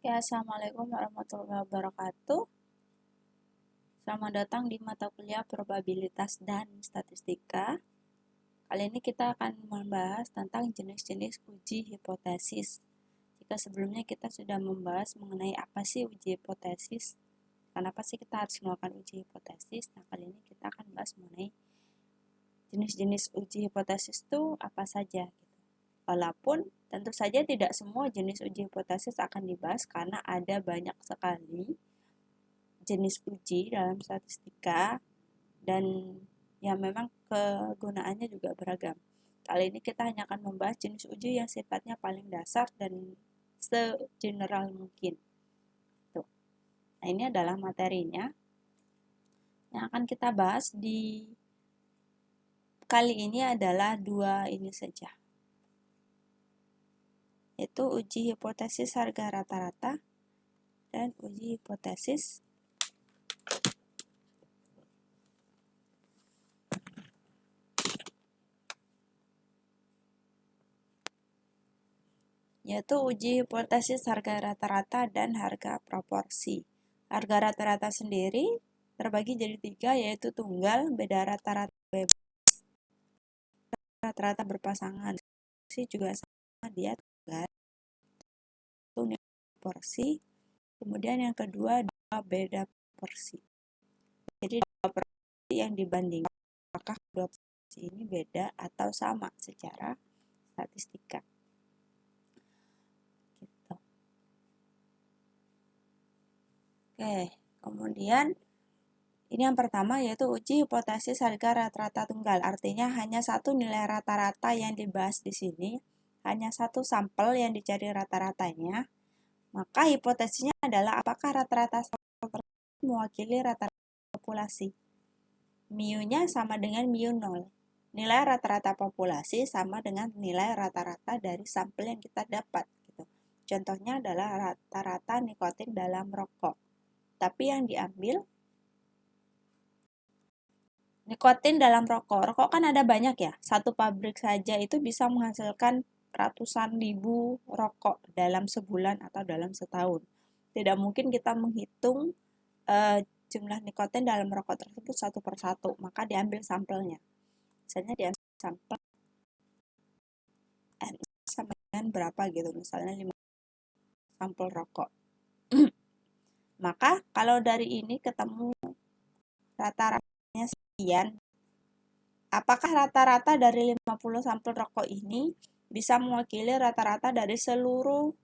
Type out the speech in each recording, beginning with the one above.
Ya, Assalamualaikum warahmatullahi wabarakatuh. Selamat datang di mata kuliah probabilitas dan statistika. Kali ini kita akan membahas tentang jenis-jenis uji hipotesis. Jika sebelumnya kita sudah membahas mengenai apa sih uji hipotesis, kenapa sih kita harus melakukan uji hipotesis, nah kali ini kita akan bahas mengenai jenis-jenis uji hipotesis itu apa saja. Walaupun tentu saja tidak semua jenis uji hipotesis akan dibahas karena ada banyak sekali jenis uji dalam statistika dan yang memang kegunaannya juga beragam. Kali ini kita hanya akan membahas jenis uji yang sifatnya paling dasar dan segeneral mungkin. Tuh. Nah, ini adalah materinya yang akan kita bahas di kali ini adalah dua ini saja, yaitu uji hipotesis harga rata-rata dan uji hipotesis yaitu uji hipotesis harga rata-rata dan harga proporsi. Harga rata-rata sendiri terbagi jadi 3, yaitu tunggal, beda rata-rata bebas, rata-rata berpasangan. Proporsi juga sama, dia tunggal, itu proporsi. Kemudian yang kedua adalah beda proporsi. Jadi dua proporsi yang dibandingkan, apakah dua proporsi ini beda atau sama secara statistika. Gitu. Oke, kemudian ini yang pertama yaitu uji hipotesis harga rata-rata tunggal. Artinya hanya satu nilai rata-rata yang dibahas di sini, hanya satu sampel yang dicari rata-ratanya. Maka hipotesisnya adalah apakah rata-rata sampel tersebut mewakili rata-rata populasi. Mu-nya sama dengan mu 0. Nilai rata-rata populasi sama dengan nilai rata-rata dari sampel yang kita dapat. Gitu. Contohnya adalah rata-rata nikotin dalam rokok. Tapi yang diambil nikotin dalam rokok. Rokok kan ada banyak ya. Satu pabrik saja itu bisa menghasilkan ratusan ribu rokok dalam sebulan atau dalam setahun. Tidak mungkin kita menghitung jumlah nikotin dalam rokok tersebut satu persatu. Maka diambil sampelnya. Misalnya diambil sampel N sama dengan berapa gitu. Misalnya 5 sampel rokok. Maka kalau dari ini ketemu rata-ratanya sekian, apakah rata-rata dari 50 sampel rokok ini bisa mewakili rata-rata dari seluruh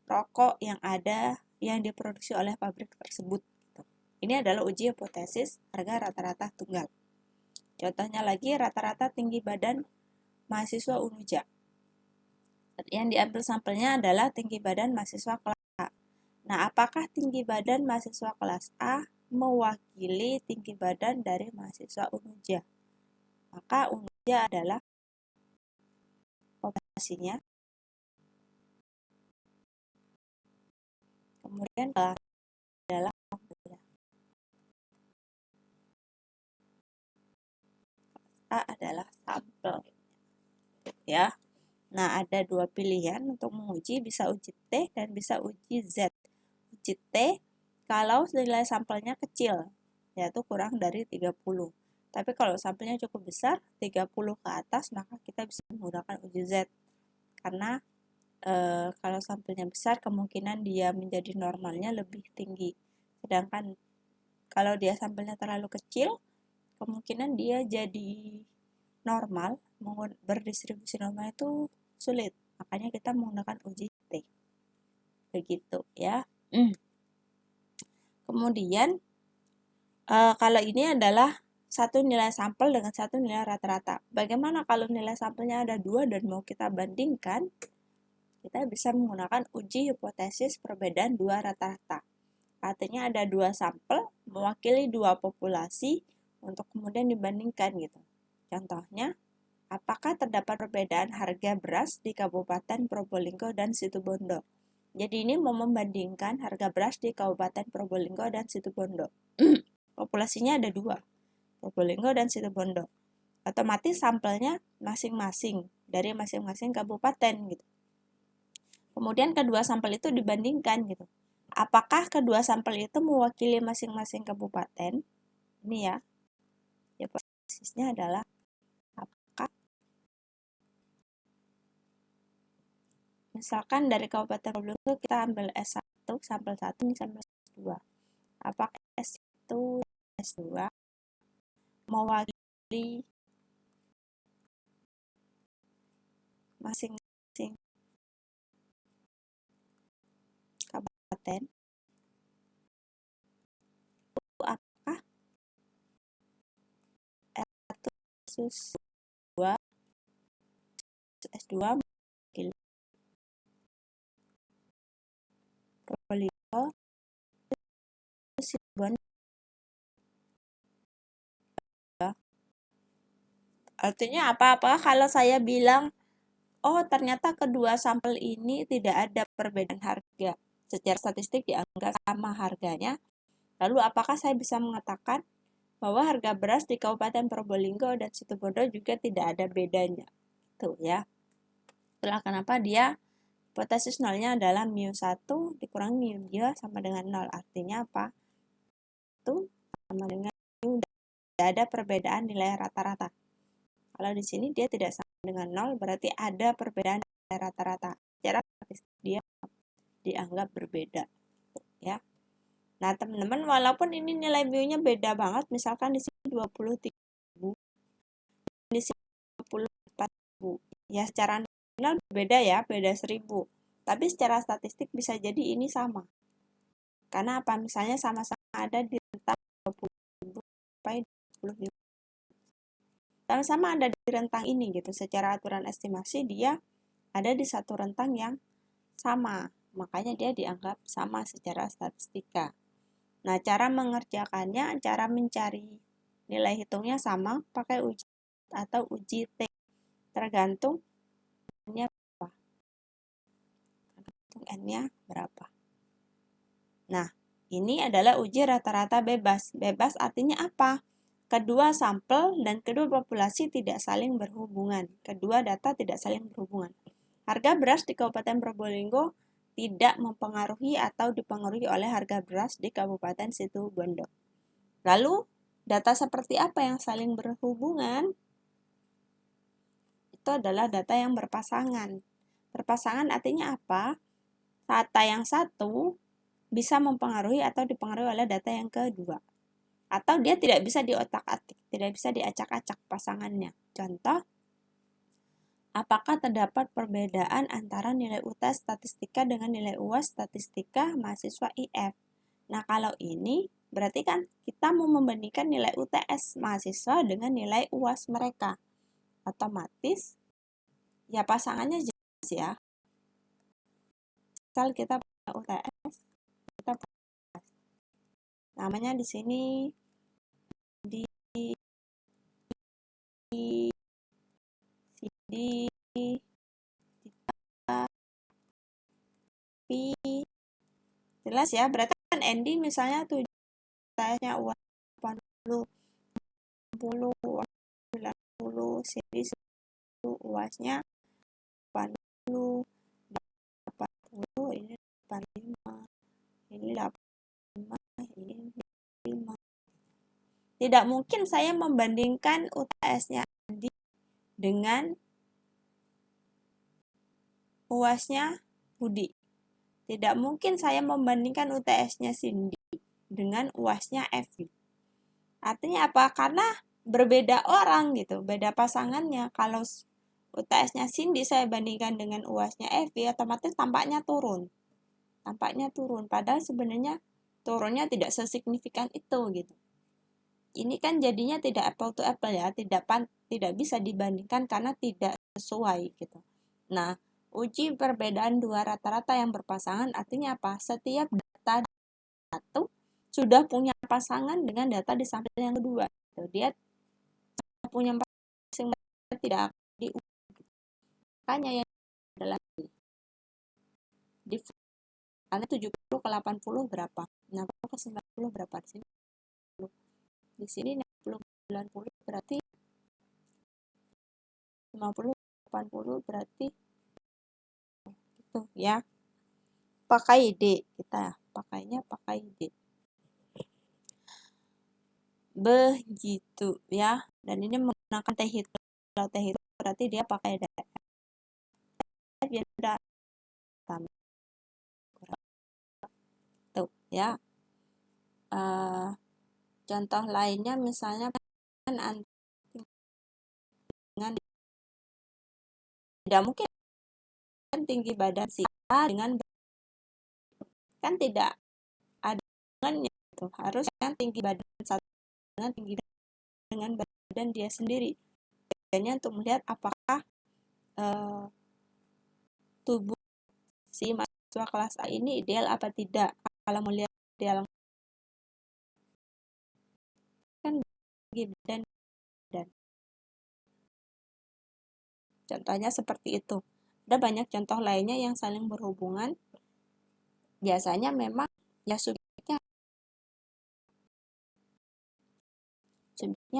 rokok yang ada yang diproduksi oleh pabrik tersebut? Ini adalah uji hipotesis harga rata-rata tunggal. Contohnya lagi rata-rata tinggi badan mahasiswa UNUJA. Yang diambil sampelnya adalah tinggi badan mahasiswa kelas A. Nah, apakah tinggi badan mahasiswa kelas A mewakili tinggi badan dari mahasiswa UNUJA? Maka UNUJA adalah populasinya. Kemudian kelas adalah sampelnya. A adalah sampel. Ya. Nah, ada dua pilihan untuk menguji, bisa uji T dan bisa uji Z. Uji T kalau nilai sampelnya kecil, yaitu kurang dari 30. Tapi kalau sampelnya cukup besar, 30 ke atas, maka kita bisa menggunakan uji Z. Karena kalau sampelnya besar, kemungkinan dia menjadi normalnya lebih tinggi. Sedangkan kalau dia sampelnya terlalu kecil, kemungkinan dia jadi normal, berdistribusi normal itu sulit. Makanya kita menggunakan uji T. Begitu ya. Kemudian kalau ini adalah satu nilai sampel dengan satu nilai rata-rata. Bagaimana kalau nilai sampelnya ada 2 dan mau kita bandingkan? Kita bisa menggunakan uji hipotesis perbedaan 2 rata-rata. Artinya ada 2 sampel mewakili 2 populasi untuk kemudian dibandingkan gitu. Contohnya, apakah terdapat perbedaan harga beras di Kabupaten Probolinggo dan Situbondo? Jadi ini mau membandingkan harga beras di Kabupaten Probolinggo dan Situbondo. Populasinya ada 2, Probolinggo dan Situbondo. Otomatis sampelnya masing-masing dari masing-masing kabupaten gitu. Kemudian kedua sampel itu dibandingkan gitu. apakah kedua sampel itu mewakili masing-masing kabupaten? Ini ya. Hipotesisnya adalah apakah misalkan dari Kabupaten Probolinggo kita ambil S1, sampel 1, ini sampel S2. Apakah S1, S2 mewakili masing-masing kabupaten? Apakah S1 versus S2 mewakili Probolinggo, Cirebon? Artinya apa-apa kalau saya bilang, oh ternyata kedua sampel ini tidak ada perbedaan harga. Secara statistik dianggap sama harganya. Lalu apakah saya bisa mengatakan bahwa harga beras di Kabupaten Probolinggo dan Situbondo juga tidak ada bedanya? Tuh ya. Itulah kenapa dia hipotesis nolnya adalah mu1 dikurangi mu2 sama dengan 0. Artinya apa? Itu sama dengan mu, tidak ada perbedaan nilai rata-rata. Kalau di sini dia tidak sama dengan 0, berarti ada perbedaan nilai rata-rata. Secara statistik dia dianggap berbeda. Ya. Nah, teman-teman, walaupun ini nilai mu-nya beda banget, misalkan di sini 23.000, di sini 24.000. Ya, secara nominal berbeda ya, beda 1.000. Tapi secara statistik bisa jadi ini sama. Karena apa? Misalnya sama-sama ada di rentang 20.000 sampai 25.000. Sama-sama ada di rentang ini gitu. Secara aturan estimasi dia ada di satu rentang yang sama. Makanya dia dianggap sama secara statistika. Nah, cara mengerjakannya, cara mencari nilai hitungnya sama, pakai uji atau uji T. Tergantung N-nya berapa. Tergantung N-nya berapa. Nah, ini adalah uji rata-rata bebas. Bebas artinya apa? Kedua sampel dan kedua populasi tidak saling berhubungan. Kedua data tidak saling berhubungan. Harga beras di Kabupaten Probolinggo tidak mempengaruhi atau dipengaruhi oleh harga beras di Kabupaten Situbondo. Lalu, data seperti apa yang saling berhubungan? Itu adalah data yang berpasangan. Berpasangan artinya apa? Data yang satu bisa mempengaruhi atau dipengaruhi oleh data yang kedua. Atau dia tidak bisa diotak-atik, tidak bisa diacak-acak pasangannya. Contoh, apakah terdapat perbedaan antara nilai UTS statistika dengan nilai UAS statistika mahasiswa IF? Nah, kalau ini berarti kan kita mau membandingkan nilai UTS mahasiswa dengan nilai UAS mereka. Otomatis, ya pasangannya jelas ya. Misal kita punya UTS, kita punya UAS. Namanya di sini di CD P, jelas ya, berarti kan Andy misalnya 7 UTS-nya UAS 80, 60, 90, CD 10, UAS-nya 80, 80, ini 85, ini 85, ini 5. Tidak mungkin saya membandingkan UTS-nya Andi dengan UAS-nya Budi. Tidak mungkin saya membandingkan UTS-nya Cindy dengan UAS-nya Evi. Artinya apa? Karena berbeda orang gitu, beda pasangannya. Kalau UTS-nya Cindy saya bandingkan dengan UAS-nya Evi, otomatis tampaknya turun. Tampaknya turun, padahal sebenarnya turunnya tidak sesignifikan itu gitu. Ini kan jadinya tidak apple to apple ya, tidak bisa dibandingkan karena tidak sesuai gitu. Nah, uji perbedaan dua rata-rata yang berpasangan artinya apa? Setiap data satu sudah punya pasangan dengan data di sampel yang kedua. Dia punya pasangan tidak diuji. Makanya yang adalah di karena 70 ke 80 berapa? 60 ke 90 berapa? Di sini di sini 60 ke 90 berarti 50 80 berarti itu ya. Pakai D kita pakainya pakai D. Begitu ya. Dan ini menggunakan T hitung. Kalau T hitung berarti dia pakai D. Dia udah tuh ya. Contoh lainnya misalnya kan dengan tidak mungkin tinggi badan si A dengan kan tidak ada hubungannya itu. Harus yang tinggi badan satu dengan tinggi dengan badan dia sendiri. Tujuannya untuk melihat apakah tubuh si mahasiswa kelas A ini ideal apa tidak. Kalau melihat ideal kan tinggi badan dan contohnya seperti itu. Ada banyak contoh lainnya yang saling berhubungan. Biasanya memang ya subjeknya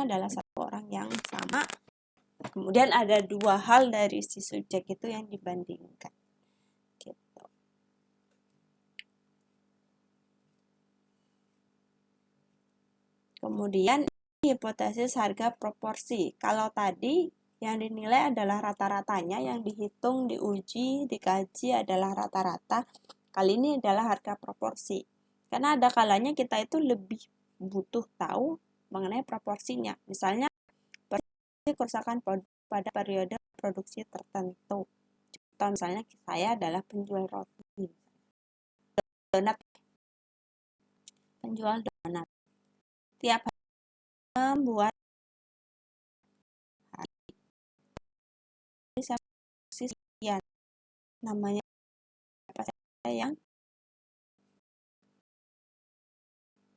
adalah satu orang yang sama. Kemudian ada dua hal dari si subjek itu yang dibandingkan. Gitu. Kemudian hipotesis harga proporsi. Kalau tadi yang dinilai adalah rata-ratanya, yang dihitung, diuji, dikaji adalah rata-rata. Kali ini adalah harga proporsi. Karena ada kalanya kita itu lebih butuh tahu mengenai proporsinya. Misalnya, kerusakan pada periode produksi tertentu. Contoh misalnya saya adalah penjual roti. Donat. Penjual donat. Tiap hari membuat saya sekian. Namanya apa saya yang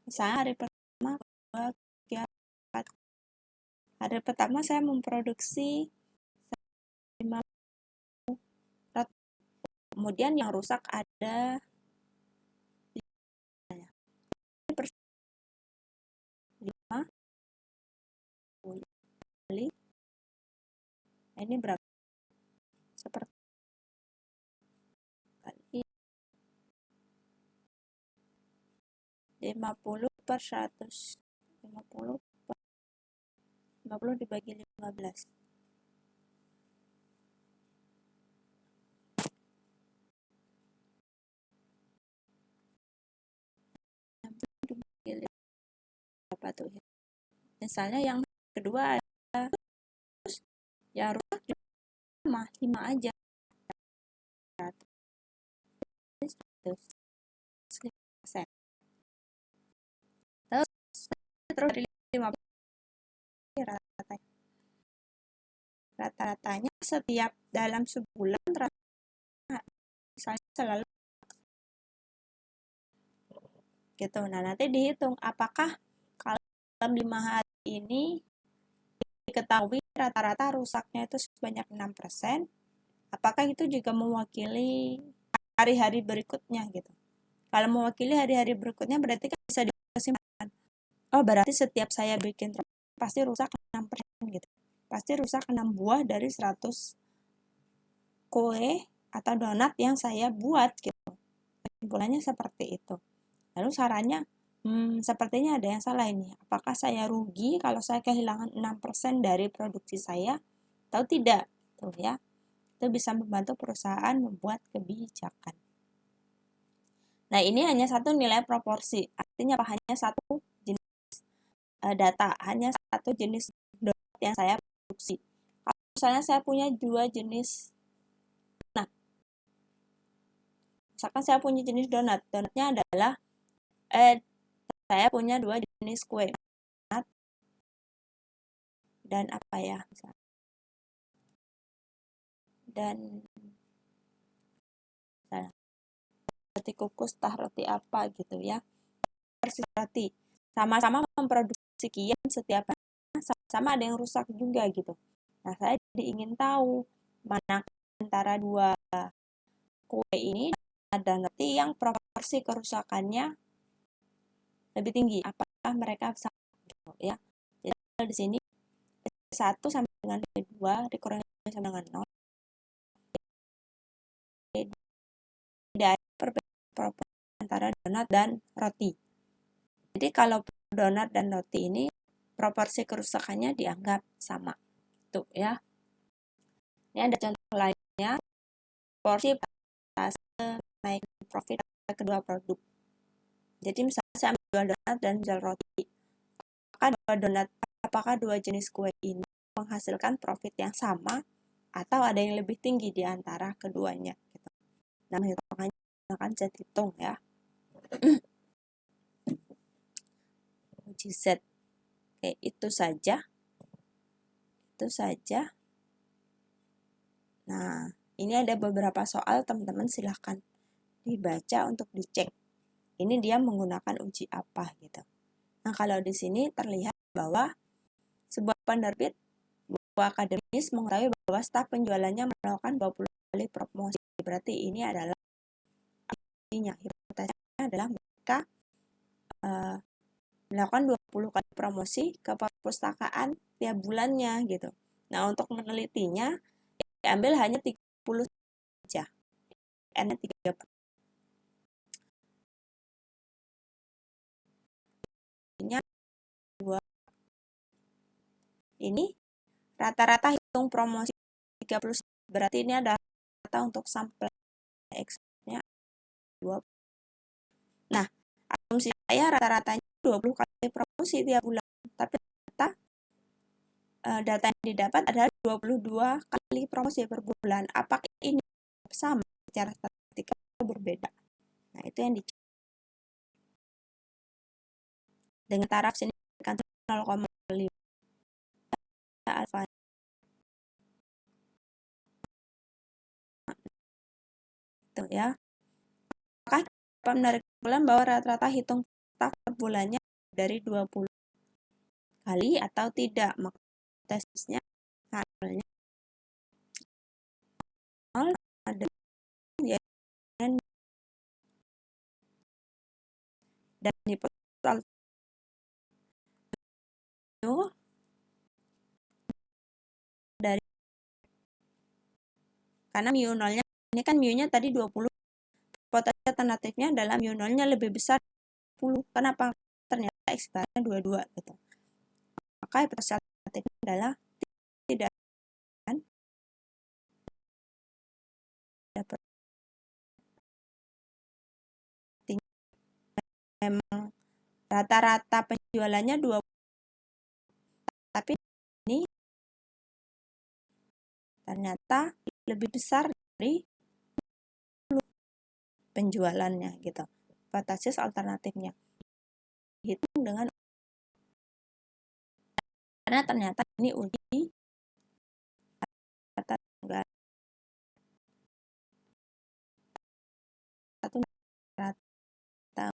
misalnya hari pertama, 2, 3, 4. Hari pertama saya memproduksi 5 roti. Kemudian yang rusak ada 5 kali. Ini berapa? Seperti kali 50 per 100. 50 dibagi 15. 60 dibagi berapa tuh? Misalnya yang kedua ada ya rusak cuma 5 aja. Terus 5%. Terus dari 50 rata-ratanya setiap dalam sebulan misalnya selalu gitu. Nah, nanti dihitung apakah kalau dalam 5 hari ini diketahui rata-rata rusaknya itu sebanyak 6%, apakah itu juga mewakili hari-hari berikutnya gitu. Kalau mewakili hari-hari berikutnya berarti kan bisa dikesimpulan. Oh, berarti setiap saya bikin pasti rusak 6% gitu. Pasti rusak 6 buah dari 100 kue atau donat yang saya buat gitu. Kesimpulannya seperti itu. Lalu sarannya, sepertinya ada yang salah ini. Apakah saya rugi kalau saya kehilangan 6% dari produksi saya atau tidak? Tuh ya. Itu bisa membantu perusahaan membuat kebijakan. Nah, ini hanya satu nilai proporsi. Artinya apa? Hanya satu jenis data, hanya satu jenis donat yang saya produksi. Kalau misalnya saya punya 2 jenis donat. Misalkan saya punya jenis donat. Donatnya adalah saya punya 2 jenis kue. Dan apa ya? Dan roti kukus, tah roti apa gitu ya. Persis roti. Sama-sama memproduksi sekian setiap hari. Sama-sama ada yang rusak juga gitu. Nah, saya jadi ingin tahu mana antara 2 kue ini ada nanti yang proporsi kerusakannya lebih tinggi. Apakah mereka sama gitu ya. Jadi di sini 1 sama dengan 2 dikurangi sama dengan 0. Tidak ada perbedaan proporsi antara donat dan roti. Jadi kalau donat dan roti ini proporsi kerusakannya dianggap sama. Tuh ya. Ini ada contoh lainnya. Porsi persentase naik profit kedua produk. Jadi misalnya saya ambil 2 donat dan jual roti. Apakah dua jenis kue ini menghasilkan profit yang sama atau ada yang lebih tinggi di antara keduanya? Gitu. Nah, hitungannya akan Z hitung ya. Uji Z. Oke, itu saja. Itu saja. Nah, ini ada beberapa soal, teman-teman silahkan dibaca untuk dicek. Ini dia menggunakan uji apa gitu. Nah, kalau di sini terlihat bahwa sebuah penerbit buku akademis mengetahui bahwa staf penjualannya melakukan 20 kali promosi. Berarti ini adalah hipotesisnya adalah mereka melakukan 20 kali promosi ke perpustakaan tiap bulannya gitu. Nah, untuk menelitinya diambil hanya 30 saja. N-nya 30. Ini rata-rata hitung promosi 30, berarti ini adalah rata untuk sampel X-nya 20. Nah, asumsi saya rata-ratanya 20 kali promosi tiap bulan, tapi data yang didapat adalah 22 kali promosi per bulan. Apakah ini sama secara statistika atau berbeda? Nah, itu yang dicek. Dengan taraf signifikan 0,5 alfa itu ya. Apakah dapat menarik kesimpulan bahwa rata-rata hitung per bulannya dari 20 kali atau tidak? Maka tesisnya hasilnya 0 ada dan hipotesis itu dari karena mu 0-nya ini kan mu-nya tadi 20, hipotesis alternatifnya adalah mu 0-nya lebih besar 10. Kenapa? Ternyata X-barnya 22 gitu. Maka hipotesis alternatifnya adalah tidak kan dapat memang rata-rata penjualannya 20, tapi ini ternyata lebih besar dari penjualannya gitu. Hipotesis alternatifnya hitung dengan karena ternyata ini uji rata satu rata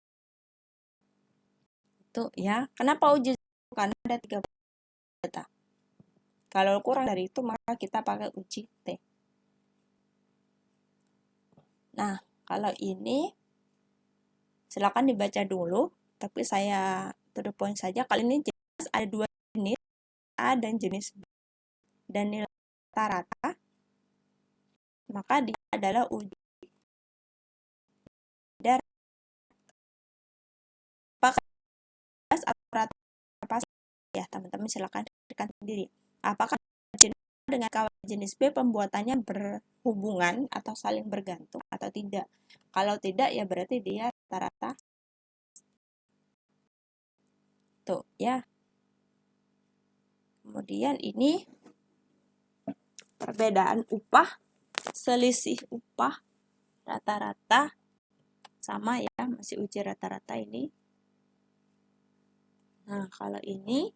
itu ya. Kenapa uji? Karena ada 3 data. Kalau kurang dari itu maka kita pakai uji T. Nah, kalau ini silakan dibaca dulu, tapi saya to the point saja. Kali ini jelas ada 2 jenis, A dan jenis B. Dan nilai rata-rata, maka dia adalah uji dari apakah atau rata-rata ya, teman-teman silakan pikirkan sendiri. Apakah jenis A dengan kawan jenis B pembuatannya berhubungan atau saling bergantung atau tidak? Kalau tidak ya berarti dia rata-rata. Tuh ya. Kemudian ini perbedaan upah, selisih upah rata-rata sama ya, masih uji rata-rata ini. Nah, kalau ini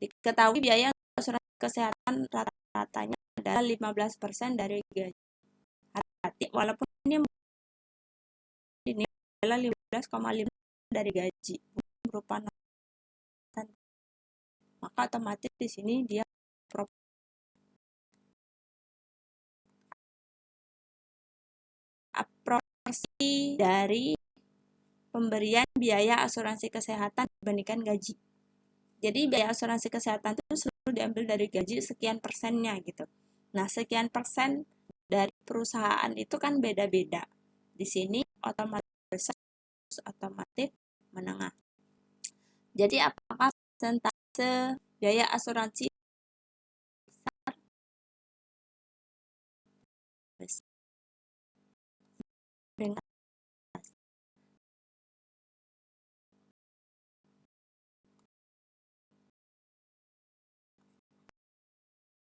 diketahui biaya asuransi kesehatan rata-ratanya adalah 15% dari gaji. Hati-hati, walaupun ini adalah 15,5 dari gaji, berupa maka otomatis di sini dia proporsi dari pemberian biaya asuransi kesehatan dibandingkan gaji. Jadi biaya asuransi kesehatan itu selalu diambil dari gaji sekian persennya gitu. Nah, sekian persen dari perusahaan itu kan beda-beda. Di sini otomatis besar, otomatis menengah. Jadi apakah persentase biaya asuransi besar dengan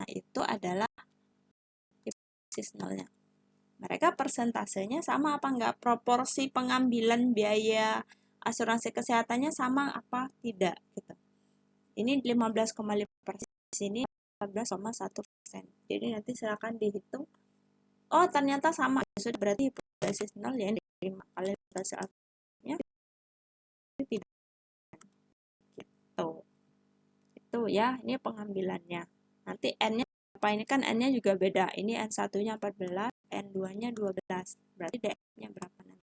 itu adalah basis nolnya. Mereka persentasenya sama apa enggak? Proporsi pengambilan biaya asuransi kesehatannya sama apa tidak gitu. Ini 15,5%, di sini 14,1%. Jadi nanti silakan dihitung. Oh, ternyata sama. Sudah berarti basis nol yang diterima kali basis atasnya tidak gitu. Itu ya, ini pengambilannya. Nanti N-nya apa? Ini kan N-nya juga beda. Ini N1-nya 14, N2-nya 12. Berarti DX-nya berapa nanti?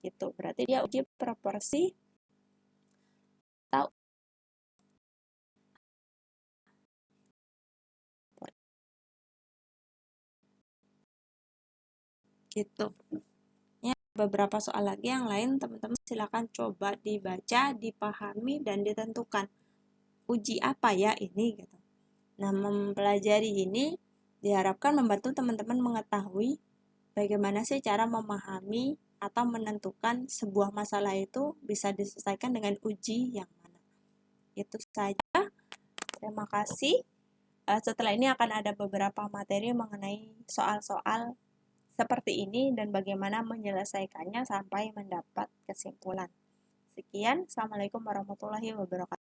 Gitu. Berarti dia uji proporsi atau gitu. Ya, beberapa soal lagi yang lain teman-teman silakan coba dibaca, dipahami, dan ditentukan. Uji apa ya ini gitu. Nah, mempelajari ini diharapkan membantu teman-teman mengetahui bagaimana sih cara memahami atau menentukan sebuah masalah itu bisa diselesaikan dengan uji yang mana. Itu saja. Terima kasih. Setelah ini akan ada beberapa materi mengenai soal-soal seperti ini dan bagaimana menyelesaikannya sampai mendapat kesimpulan. Sekian, Assalamualaikum warahmatullahi wabarakatuh.